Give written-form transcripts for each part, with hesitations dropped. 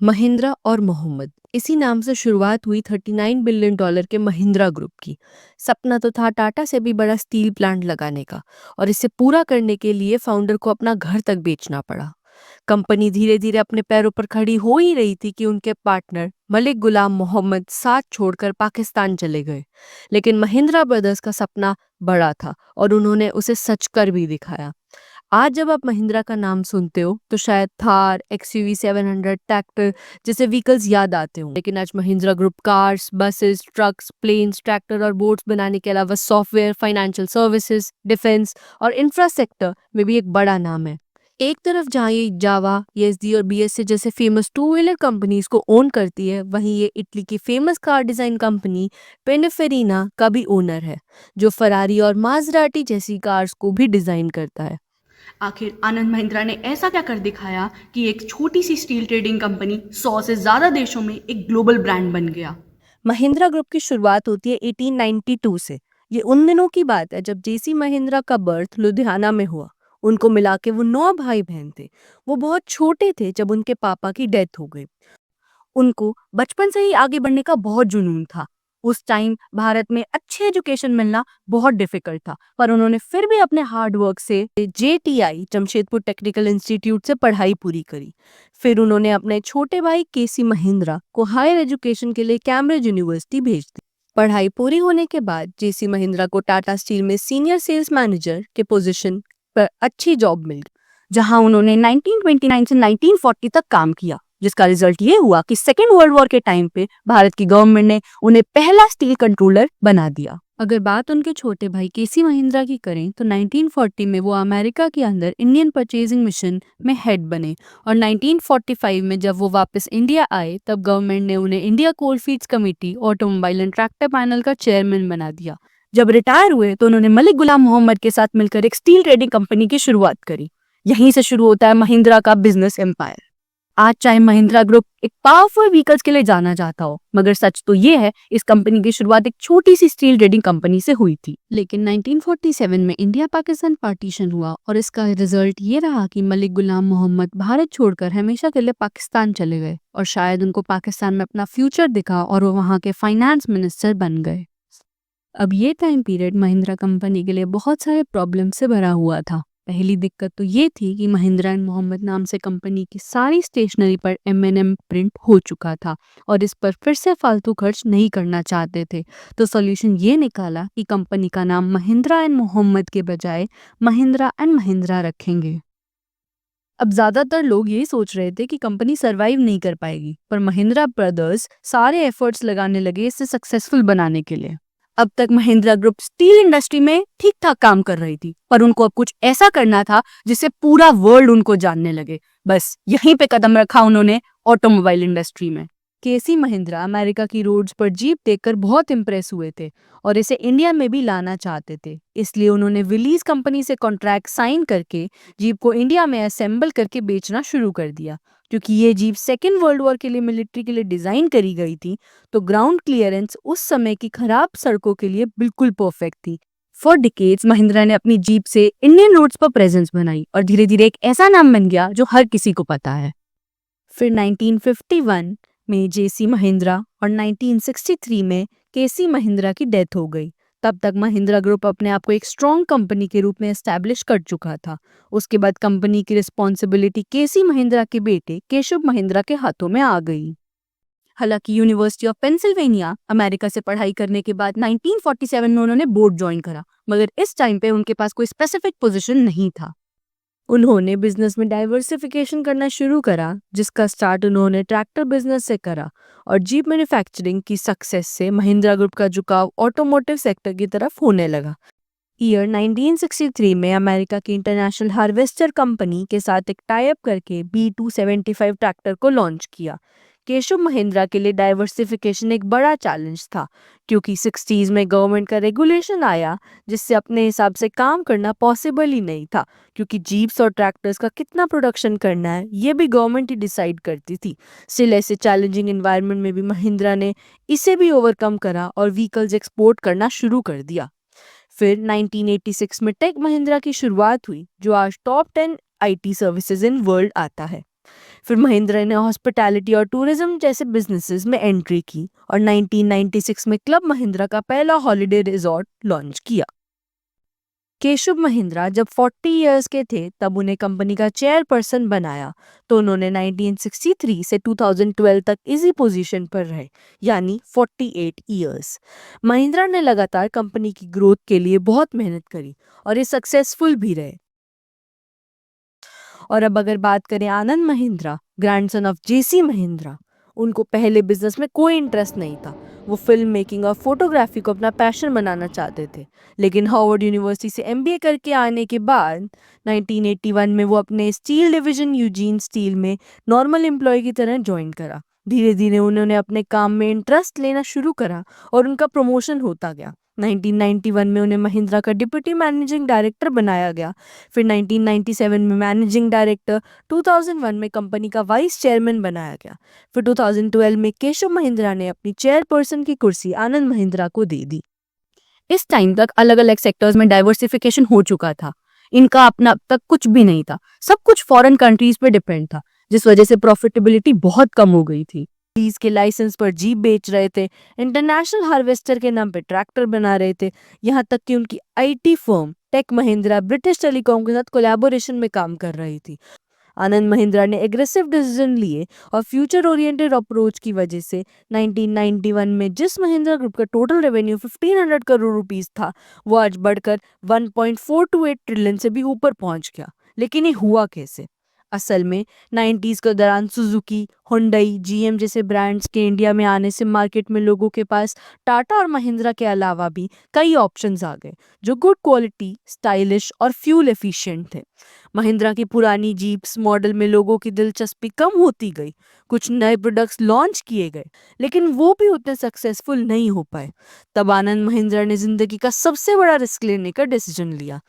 महिंद्रा और मोहम्मद, इसी नाम से शुरुआत हुई $39 बिलियन के महिंद्रा ग्रुप की। सपना तो था टाटा से भी बड़ा स्टील प्लांट लगाने का, और इसे पूरा करने के लिए फाउंडर को अपना घर तक बेचना पड़ा। कंपनी धीरे धीरे अपने पैरों पर खड़ी हो ही रही थी कि उनके पार्टनर मलिक गुलाम मोहम्मद साथ छोड़कर पाकिस्तान चले गए। लेकिन महिंद्रा ब्रदर्स का सपना बड़ा था और उन्होंने उसे सच कर भी दिखाया। आज जब आप महिंद्रा का नाम सुनते हो तो शायद थार, XUV 700, ट्रैक्टर जैसे व्हीकल्स याद आते हो, लेकिन आज Mahindra group cars, buses, trucks, planes, tractor और बोट्स बनाने के अलावा सॉफ्टवेयर, फाइनेंशियल सर्विसेज, डिफेंस और इंफ्रास्ट्रक्चर में भी एक बड़ा नाम है। एक तरफ जहाँ ये जावा, ESD और BSA जैसे फेमस टू व्हीलर कंपनीज को ओन करती है, वहीं ये इटली की फेमस कार डिजाइन कंपनी पिनिफेरिना का भी ओनर है, जो फरारी और माजराटी जैसी कार्स को भी डिजाइन करता है। आखिर आनंद महिंद्रा ने ऐसा क्या कर दिखाया कि एक छोटी सी स्टील ट्रेडिंग कंपनी 100 से ज्यादा देशों में एक ग्लोबल ब्रांड बन गया। महिंद्रा ग्रुप की शुरुआत होती है 1892 से। ये उन दिनों की बात है जब JC महिंद्रा का बर्थ लुधियाना में हुआ। उनको मिला के वो 9 भाई बहन थे। वो बहुत छोटे थे जब उनके पापा की डेथ हो गई। उनको बचपन से ही आगे बढ़ने का बहुत जुनून था। उस टाइम भारत में अच्छी एजुकेशन मिलना बहुत डिफिकल्ट था, पर उन्होंने फिर भी अपने हार्ड वर्क से JTI जमशेदपुर टेक्निकल इंस्टीट्यूट से पढ़ाई पूरी करी। फिर उन्होंने अपने छोटे भाई KC महिंद्रा को हायर एजुकेशन के लिए कैम्ब्रिज यूनिवर्सिटी भेज दी। पढ़ाई पूरी होने के बाद JC महिंद्रा को टाटा स्टील में सीनियर सेल्स मैनेजर के पोजीशन पर अच्छी जॉब मिल गई, जहां उन्होंने 1929 से 1940 तक काम किया, जिसका रिजल्ट ये हुआ कि सेकेंड वर्ल्ड वॉर के टाइम पे भारत की गवर्नमेंट ने उन्हें पहला स्टील कंट्रोलर बना दिया। अगर बात उनके छोटे भाई KC महिंद्रा की करें तो 1940 में वो अमेरिका के अंदर इंडियन परचेजिंग मिशन में हेड बने, और 1945 में जब वो वापस इंडिया आए तब गवर्नमेंट ने उन्हें India coalfields committee automobile and tractor panel का चेयरमैन बना दिया। जब रिटायर हुए तो उन्होंने मलिक गुलाम मोहम्मद के साथ मिलकर एक स्टील ट्रेडिंग कंपनी की शुरुआत करी। यहीं से शुरू होता है महिंद्रा का बिजनेस एम्पायर। आज चाहे महिंद्रा ग्रुप एक पावरफुल व्हीकल्स के लिए जाना जाता हो, मगर सच तो ये है इस कंपनी की शुरुआत एक छोटी सी स्टील ट्रेडिंग कंपनी से हुई थी। लेकिन 1947 में इंडिया पाकिस्तान पार्टीशन हुआ, और इसका रिजल्ट ये रहा कि मलिक गुलाम मोहम्मद भारत छोड़कर हमेशा के लिए पाकिस्तान चले गए, और शायद उनको पाकिस्तान में अपना फ्यूचर दिखा और वो वहाँ के फाइनेंस मिनिस्टर बन गए। अब ये टाइम पीरियड महिंद्रा कंपनी के लिए बहुत सारे प्रॉब्लम से भरा हुआ था। पहली दिक्कत तो ये थी कि महिंद्रा एंड मोहम्मद नाम से कंपनी की सारी स्टेशनरी पर M&M प्रिंट हो चुका था, और इस पर फिर से फालतू खर्च नहीं करना चाहते थे। तो सॉल्यूशन ये निकाला कि कंपनी का नाम महिंद्रा एंड मोहम्मद के बजाय महिंद्रा एंड महिंद्रा रखेंगे। अब ज्यादातर लोग ये सोच रहे थे कि कंपनी सरवाइव नहीं कर पाएगी, पर महिंद्रा ब्रदर्स सारे एफर्ट्स लगाने लगे इसे सक्सेसफुल बनाने के लिए। अब तक महिंद्रा ग्रुप स्टील इंडस्ट्री में ठीक ठाक काम कर रही थी, पर उनको अब कुछ ऐसा करना था जिससे पूरा वर्ल्ड उनको जानने लगे। बस यहीं पे कदम रखा उन्होंने ऑटोमोबाइल इंडस्ट्री में। KC महिंद्रा अमेरिका की रोड्स पर जीप देखकर बहुत इंप्रेस हुए थे और इसे इंडिया में भी लाना चाहते थे। इसलिए उन्होंने विलीज कंपनी से कॉन्ट्रैक्ट साइन करके जीप को इंडिया में असेंबल करके बेचना शुरू कर दिया। क्योंकि ये जीप सेकेंड वर्ल्ड वॉर के लिए मिलिट्री के लिए डिजाइन करी गई थी, तो ग्राउंड क्लियरेंस उस समय की खराब सड़कों के लिए बिल्कुल परफेक्ट थी। फॉर डिकेड्स महिंद्रा ने अपनी जीप से इंडियन रोड्स पर प्रेजेंस बनाई, और धीरे धीरे एक ऐसा नाम बन गया जो हर किसी को पता है। फिर 1951 में JC महिंद्रा और 1963 में KC महिंद्रा की डेथ हो गई। तब तक महिंद्रा ग्रुप अपने आप को एक स्ट्रॉन्ग कंपनी के रूप में एस्टैब्लिश कर चुका था। उसके बाद कंपनी की रिस्पॉन्सिबिलिटी KC महिंद्रा के बेटे केशव महिंद्रा के हाथों में आ गई। हालांकि यूनिवर्सिटी ऑफ पेंसिल्वेनिया अमेरिका से पढ़ाई करने के बाद 1947 में उन्होंने बोर्ड ज्वाइन करा, मगर इस टाइम पे उनके पास कोई स्पेसिफिक पोजीशन नहीं था। उन्होंने बिजनेस में डाइवर्सिफिकेशन करना शुरू करा, जिसका स्टार्ट उन्होंने ट्रैक्टर बिजनेस से करा, और जीप मैन्युफैक्चरिंग की सक्सेस से महिंद्रा ग्रुप का झुकाव ऑटोमोटिव सेक्टर की तरफ होने लगा। ईयर 1963 में अमेरिका की इंटरनेशनल हार्वेस्टर कंपनी के साथ एक टाई अप करके B275 ट्रैक्टर को लॉन्च किया। केशव महिंद्रा के लिए डाइवर्सिफिकेशन एक बड़ा चैलेंज था, क्योंकि 60s में गवर्नमेंट का रेगुलेशन आया जिससे अपने हिसाब से काम करना पॉसिबल ही नहीं था, क्योंकि जीप्स और ट्रैक्टर्स का कितना प्रोडक्शन करना है ये भी गवर्नमेंट ही डिसाइड करती थी। स्टिल ऐसे चैलेंजिंग एनवायरनमेंट में भी महिंद्रा ने इसे भी ओवरकम करा और व्हीकल्स एक्सपोर्ट करना शुरू कर दिया। फिर 1986 में टेक महिंद्रा की शुरुआत हुई, जो आज top 10 IT services in world आता है। फिर महिंद्रा ने हॉस्पिटैलिटी और टूरिज्म जैसे बिजनेसेस में एंट्री की और 1996 में क्लब महिंद्रा का पहला हॉलिडे रिजॉर्ट लॉन्च किया। केशव महिंद्रा जब 40 इयर्स के थे तब उन्हें कंपनी का चेयरपर्सन बनाया, तो उन्होंने 1963 से 2012 तक इसी पोजीशन पर रहे, यानी 48 इयर्स। महिंद्रा ने लगातार कंपनी की ग्रोथ के लिए बहुत मेहनत करी और ये सक्सेसफुल भी रहे। और अब अगर बात करें आनंद महिंद्रा, ग्रैंडसन ऑफ जेसी महिंद्रा, उनको पहले बिजनेस में कोई इंटरेस्ट नहीं था। वो फिल्म मेकिंग और फोटोग्राफी को अपना पैशन बनाना चाहते थे, लेकिन हार्वर्ड यूनिवर्सिटी से एमबीए करके आने के बाद 1981 में वो अपने स्टील डिवीजन यूजीन स्टील में नॉर्मल एम्प्लॉय की तरह ज्वाइन करा। धीरे धीरे उन्होंने अपने काम में इंटरेस्ट लेना शुरू करा और उनका प्रमोशन होता गया। 1991 में उन्हें महिंद्रा का डिप्टी मैनेजिंग डायरेक्टर बनाया गया, फिर 1997 में मैनेजिंग डायरेक्टर, 2001 में कंपनी का वाइस चेयरमैन बनाया गया, फिर 2012 में केशव महिंद्रा ने अपनी चेयरपर्सन की कुर्सी आनंद महिंद्रा को दे दी। इस टाइम तक अलग अलग सेक्टर्स में डाइवर्सिफिकेशन हो चुका था। इनका अपना अब तक कुछ भी नहीं था, सब कुछ फॉरेन कंट्रीज पे डिपेंड था, जिस वजह से प्रॉफिटेबिलिटी बहुत कम हो गई थी। लीज के लाइसेंस पर जीप बेच रहे थे, इंटरनेशनल हार्वेस्टर के नाम पे ट्रैक्टर बना रहे थे, यहाँ तक कि उनकी IT firm Tech Mahindra British Telecom के साथ कोलैबोरेशन में काम कर रही थी। आनंद महिंद्रा ने एग्रेसिव डिसीजन लिए और फ्यूचर ओरिएंटेड अप्रोच की वजह से 1991 में जिस महिंद्रा ग्रुप का टोटल रेवेन्यू 1500 करोड़ रुपीस था, वो आज बढ़कर 1.428 ट्रिलियन से भी ऊपर पहुंच गया। लेकिन ये हुआ कैसे? असल में 90s के दौरान सुजुकी, हुंडई, जीएम जैसे ब्रांड्स के इंडिया में आने से मार्केट में लोगों के पास टाटा और महिंद्रा के अलावा भी कई ऑप्शंस आ गए जो गुड क्वालिटी, स्टाइलिश और फ्यूल एफिशिएंट थे। महिंद्रा की पुरानी जीप्स मॉडल में लोगों की दिलचस्पी कम होती गई, कुछ नए प्रोडक्ट्स लॉन्च किए गए, लेकिन वो भी उतने सक्सेसफुल नहीं हो पाए। तब आनंद महिंद्रा ने जिंदगी का सबसे बड़ा रिस्क लेने का डिसीजन लिया।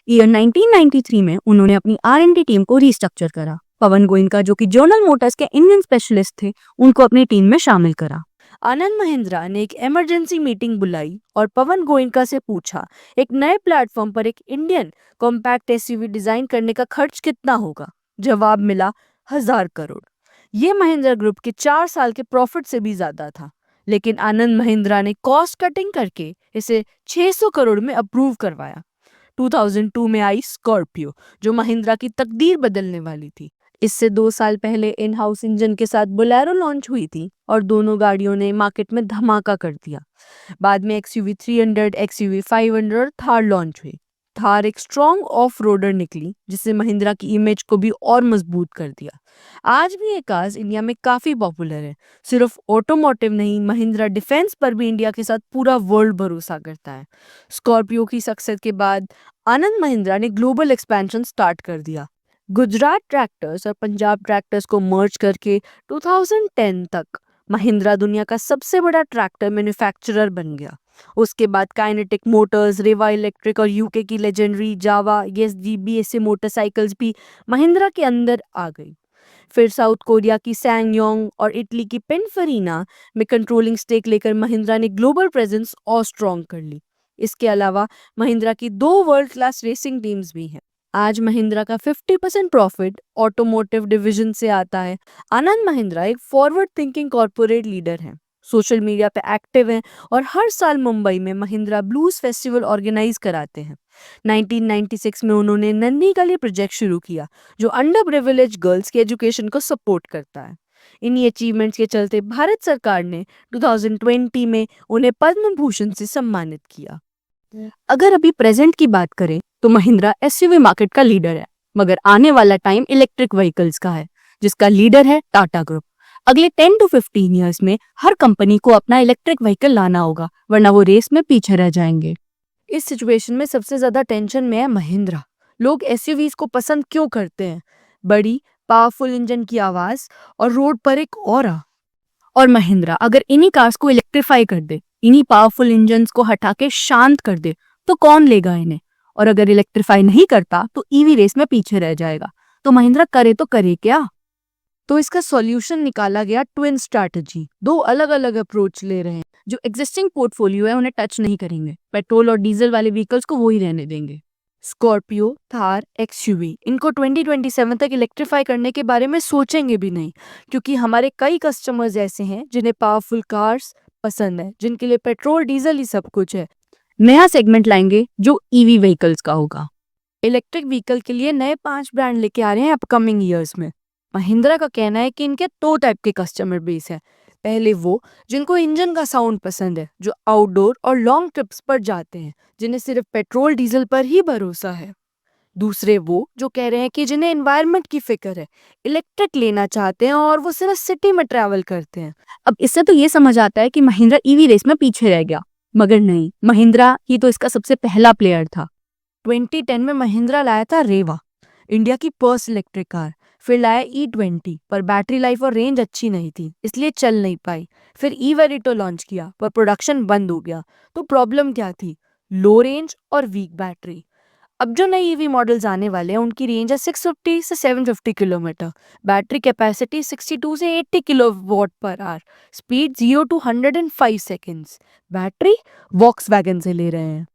ईयर 1993 में उन्होंने अपनी R&D टीम को रीस्ट्रक्चर करा। पवन गोयनका, जो कि जनरल मोटर्स के इंडियन स्पेशलिस्ट थे, उनको अपनी टीम में शामिल करा। आनंद महिंद्रा ने एक इमरजेंसी मीटिंग बुलाई और पवन गोयनका से पूछा, एक नए प्लेटफॉर्म पर एक इंडियन कॉम्पैक्ट एसयूवी डिजाइन करने का खर्च कितना होगा? जवाब मिला, 1000 करोड़। ये महिंद्रा ग्रुप के 4 साल के प्रॉफिट से भी ज्यादा था, लेकिन आनंद महिंद्रा ने कॉस्ट कटिंग करके इसे 600 करोड़ में अप्रूव करवाया। 2002 में आई स्कॉर्पियो, जो महिंद्रा की तकदीर बदलने वाली थी। इससे 2 साल पहले इन हाउस इंजन के साथ बोलेरो लॉन्च हुई थी और दोनों गाड़ियों ने मार्केट में धमाका कर दिया। बाद में XUV 300, XUV 500 और थार लॉन्च हुई। थार एक स्ट्रॉन्ग ऑफ रोडर निकली, जिससे महिंद्रा की इमेज को भी और मजबूत कर दिया। आज भी ये कार्स इंडिया में काफी पॉपुलर है। सिर्फ ऑटोमोटिव नहीं, महिंद्रा डिफेंस पर भी इंडिया के साथ पूरा वर्ल्ड भरोसा करता है। स्कॉर्पियो की सक्सेस के बाद आनंद महिंद्रा ने ग्लोबल एक्सपेंशन स्टार्ट कर दिया। गुजरात ट्रैक्टर्स और पंजाब ट्रैक्टर्स को मर्ज करके 2010 तक महिंद्रा दुनिया का सबसे बड़ा ट्रैक्टर मैन्युफैक्चरर बन गया। उसके बाद काइनेटिक मोटर्स, रेवा इलेक्ट्रिक और यूके की लेजेंडरी जावा, एसजीबी ऐसे मोटरसाइकिल्स भी महिंद्रा के अंदर आ गई। फिर साउथ कोरिया की सैंगयोंग और इटली की पिनफरीना में कंट्रोलिंग स्टेक लेकर महिंद्रा ने ग्लोबल प्रेजेंस और स्ट्रॉन्ग कर ली। इसके अलावा महिंद्रा की 2 वर्ल्ड क्लास रेसिंग टीम्स भी हैं। आज महिंद्रा का 50% प्रॉफिट ऑटोमोटिव डिवीजन से आता है। आनंद महिंद्रा एक फॉरवर्ड थिंकिंग कॉर्पोरेट लीडर हैं, सोशल मीडिया पे एक्टिव हैं और हर साल मुंबई में महिंद्रा ब्लूज फेस्टिवल ऑर्गेनाइज कराते हैं। 1996 में उन्होंने नन्ही गली प्रोजेक्ट शुरू किया, जो अंडर प्रिविलेज गर्ल्स की एजुकेशन को सपोर्ट करता है। इन्हीं अचीवमेंट्स के चलते भारत सरकार ने 2020 में उन्हें पद्म भूषण से सम्मानित किया। अगर अभी प्रेजेंट की बात करें तो महिंद्रा एसयूवी मार्केट का लीडर है, मगर आने वाला टाइम इलेक्ट्रिक व्हीकल्स का है, जिसका लीडर है टाटा ग्रुप। अगले 10 to 15 ईयर्स में हर कंपनी को अपना इलेक्ट्रिक व्हीकल लाना होगा, वरना वो रेस में पीछे रह जाएंगे। इस सिचुएशन में सबसे ज्यादा टेंशन में है महिंद्रा। लोग एसयूवीज को पसंद क्यों करते हैं? बड़ी पावरफुल इंजन की आवाज और रोड पर एक ऑरा। और महिंद्रा अगर इन्हीं कार्स को इलेक्ट्रीफाई कर दे, इन्हीं पावरफुल इंजन्स को हटा के शांत कर दे, तो कौन लेगा इन्हें? और अगर इलेक्ट्रीफाई नहीं करता तो ईवी रेस में पीछे रह जाएगा। तो महिंद्रा करे तो करे क्या? तो इसका सॉल्यूशन निकाला गया ट्विन स्ट्रैटेजी। 2 अलग अलग अप्रोच ले रहे हैं। जो एग्जिस्टिंग पोर्टफोलियो है उन्हें टच नहीं करेंगे, पेट्रोल और डीजल वाले व्हीकल्स को वो ही रहने देंगे। स्कॉर्पियो, थार, एक्सयूवी इनको 2027 तक इलेक्ट्रीफाई करने के बारे में सोचेंगे भी नहीं, क्योंकि हमारे कई कस्टमर्स ऐसे हैं जिन्हें पावरफुल कार्स पसंद है, जिनके लिए पेट्रोल डीजल ही सब कुछ है। नया सेगमेंट लाएंगे जो ईवी व्हीकल्स का होगा। इलेक्ट्रिक व्हीकल के लिए नए 5 ब्रांड लेके आ रहे हैं अपकमिंग ईयर्स में। महिंद्रा का कहना है कि इनके 2 टाइप के कस्टमर बेस है। पहले वो जिनको इंजन का साउंड पसंद है, जो आउटडोर और लॉन्ग ट्रिप्स पर जाते हैं, जिन्हें सिर्फ पेट्रोल डीजल पर ही भरोसा है। दूसरे वो जो कह रहे हैं कि जिन्हें एनवायरनमेंट की फिक्र है, इलेक्ट्रिक लेना चाहते हैं और वो सिर्फ सिटी में ट्रैवल करते हैं। अब इससे तो ये समझ आता है कि महिंद्रा ईवी रेस में पीछे रह गया, मगर नहीं, महिंद्रा ही तो इसका सबसे पहला प्लेयर था। 2010 में महिंद्रा लाया था रेवा, इंडिया की फर्स्ट इलेक्ट्रिक कार। फिर लाया E20, पर बैटरी लाइफ और रेंज अच्छी नहीं थी, इसलिए चल नहीं पाई। फिर E-वेरिटो लॉन्च किया, पर प्रोडक्शन बंद हो गया। तो प्रॉब्लम क्या थी? लो रेंज और वीक बैटरी। अब जो नई ईवी मॉडल्स आने वाले हैं, उनकी रेंज है 650 से 750 किलोमीटर, बैटरी कैपेसिटी 62 से 80 kilowatt per hour, speed 0 to 100 in 5 seconds. Battery Volkswagen से ले रहे हैं।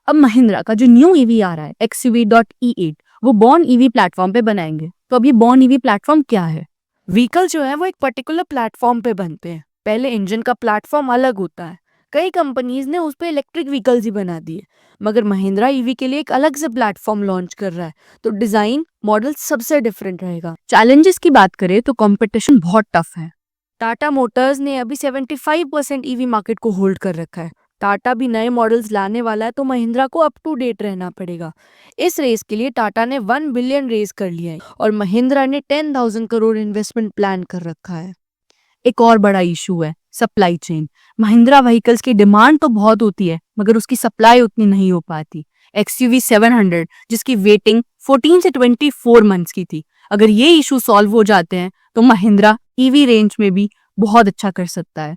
अब महिंद्रा का जो न्यू ईवी आ रहा है XUV.E8, वो बॉर्न ईवी प्लेटफॉर्म पे बनाएंगे। तो अब ये बॉर्न ईवी प्लेटफॉर्म क्या है? व्हीकल जो है वो एक पर्टिकुलर प्लेटफॉर्म पे बनते हैं। पहले इंजन का प्लेटफॉर्म अलग होता है, कई कंपनीज ने उस पे इलेक्ट्रिक व्हीकल्स ही बना दिए, मगर महिंद्रा ईवी के लिए एक अलग से प्लेटफॉर्म लॉन्च कर रहा है, तो डिजाइन मॉडल सबसे डिफरेंट रहेगा। चैलेंजेस की बात करें तो कंपटीशन बहुत टफ है। टाटा मोटर्स ने अभी 75% ईवी मार्केट को होल्ड कर रखा है। टाटा भी नए मॉडल्स लाने वाला है, तो महिंद्रा को अप टू डेट रहना पड़ेगा। इस रेस के लिए टाटा ने 1 बिलियन रेस कर लिया है और महिंद्रा ने 10,000 करोड़ इन्वेस्टमेंट प्लान कर रखा है। एक और बड़ा इशू है सप्लाई चेन। महिंद्रा व्हीकल्स की डिमांड तो बहुत होती है, मगर उसकी सप्लाई उतनी नहीं हो पाती। XUV 700 जिसकी वेटिंग 14 से 24 मंथ्स की थी, अगर ये इशू सॉल्व हो जाते हैं तो महिंद्रा ईवी रेंज में भी बहुत अच्छा कर सकता है।